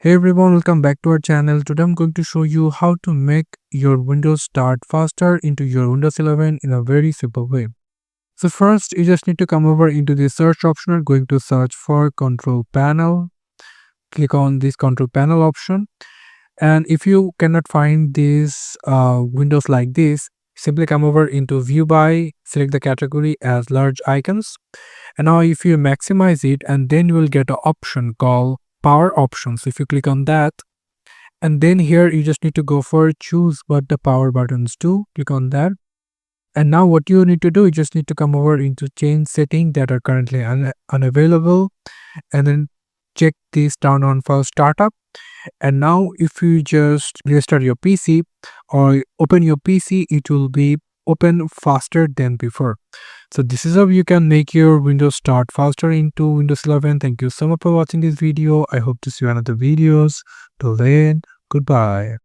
Hey everyone, welcome back to our channel. Today I'm going to show you how to make your Windows start faster into your Windows 11 in a very simple way. So first, you just need to come over into the search option, going to search for control panel. Click on this control panel option. And if you cannot find this windows like this, simply come over into view by, select the category as large icons. And now if you maximize it, and then you will get an option called power options. If you click on that, and then here you just need to go for choose what the power buttons do. Click on that. And now what you need to do, you just need to come over into change setting that are currently unavailable, and then check this turn on for startup. And now if you just restart your PC or open your PC, it will be open faster than before. So this is how you can make your Windows start faster into Windows 11. Thank you so much for watching this video. I hope to see you in other videos. Till then, goodbye.